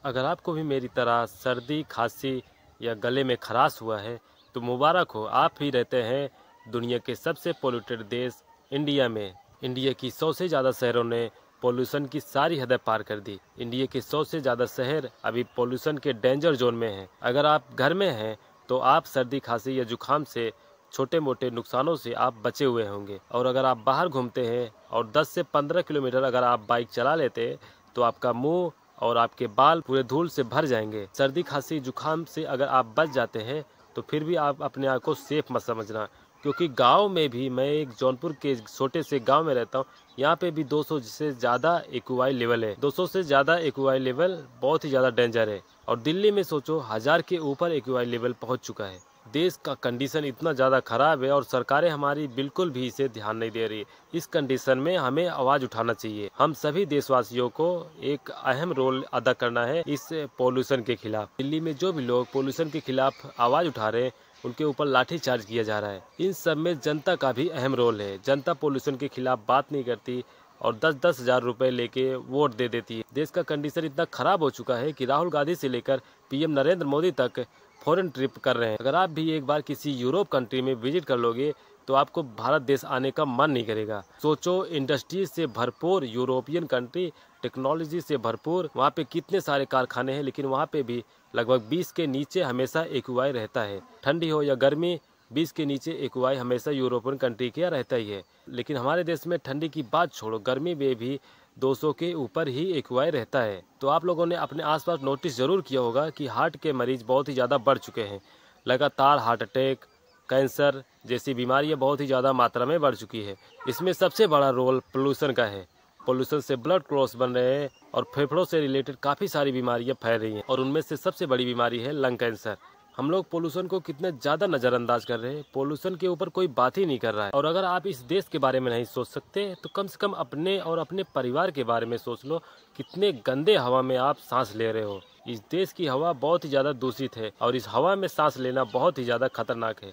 अगर आपको भी मेरी तरह सर्दी, खांसी या गले में खराश हुआ है तो मुबारक हो, आप ही रहते हैं दुनिया के सबसे पोल्यूटेड देश इंडिया में। इंडिया की 100 से ज़्यादा शहरों ने पोल्यूशन की सारी हदें पार कर दी। इंडिया के 100 से ज़्यादा शहर अभी पोल्यूशन के डेंजर जोन में हैं। अगर आप घर में हैं तो आप सर्दी, खांसी या जुकाम से छोटे मोटे नुकसानों से आप बचे हुए होंगे। और अगर आप बाहर घूमते हैं और 10 से 15 किलोमीटर अगर आप बाइक चला लेते हैं तो आपका मुंह और आपके बाल पूरे धूल से भर जाएंगे। सर्दी, खांसी, जुकाम से अगर आप बच जाते हैं तो फिर भी आप अपने आप को सेफ मत समझना, क्योंकि गांव में भी, मैं एक जौनपुर के छोटे से गांव में रहता हूं, यहाँ पे भी 200 से ज़्यादा एक्यूआई लेवल है। 200 से ज़्यादा एक्यूआई लेवल बहुत ही ज़्यादा डेंजर है। और दिल्ली में सोचो 1000 के ऊपर एक्यूआई लेवल पहुँच चुका है। देश का कंडीशन इतना ज़्यादा ख़राब है और सरकारें हमारी बिल्कुल भी इसे ध्यान नहीं दे रही। इस कंडीशन में हमें आवाज़ उठाना चाहिए। हम सभी देशवासियों को एक अहम रोल अदा करना है इस पोल्यूशन के खिलाफ। दिल्ली में जो भी लोग पोल्यूशन के खिलाफ आवाज़ उठा रहे हैं उनके ऊपर लाठीचार्ज किया जा रहा है। इन सब में जनता का भी अहम रोल है। जनता पोल्यूशन के खिलाफ बात नहीं करती और 10-10 हज़ार रुपए लेके वोट दे देती है। देश का कंडीशन इतना खराब हो चुका है कि राहुल गांधी से लेकर पीएम नरेंद्र मोदी तक फॉरेन ट्रिप कर रहे हैं। अगर आप भी एक बार किसी यूरोप कंट्री में विजिट कर लोगे तो आपको भारत देश आने का मन नहीं करेगा। सोचो, इंडस्ट्री से भरपूर यूरोपियन कंट्री, टेक्नोलॉजी से भरपूर, वहाँ पे कितने सारे कारखाने हैं, लेकिन वहाँ पे भी लगभग 20 के नीचे हमेशा एक्यूआई रहता है। ठंडी हो या गर्मी, 20 के नीचे एक्यूआई हमेशा यूरोपियन कंट्री का रहता ही है। लेकिन हमारे देश में ठंडी की बात छोड़ो, गर्मी में भी 200 के ऊपर ही एक्यूआई रहता है। तो आप लोगों ने अपने आसपास नोटिस जरूर किया होगा कि हार्ट के मरीज बहुत ही ज़्यादा बढ़ चुके हैं। लगातार हार्ट अटैक, कैंसर जैसी बीमारियां बहुत ही ज़्यादा मात्रा में बढ़ चुकी है। इसमें सबसे बड़ा रोल पोल्यूशन का है। पोल्यूशन से ब्लड क्लॉट्स बन रहे हैं और फेफड़ों से रिलेटेड काफ़ी सारी बीमारियां फैल रही हैं और उनमें से सबसे बड़ी बीमारी है लंग कैंसर। हम लोग पोल्यूशन को कितने ज़्यादा नज़रअंदाज कर रहे हैं। पोल्यूशन के ऊपर कोई बात ही नहीं कर रहा है। और अगर आप इस देश के बारे में नहीं सोच सकते तो कम से कम अपने और अपने परिवार के बारे में सोच लो। कितने गंदे हवा में आप सांस ले रहे हो। इस देश की हवा बहुत ही ज़्यादा दूषित है और इस हवा में सांस लेना बहुत ही ज़्यादा खतरनाक है।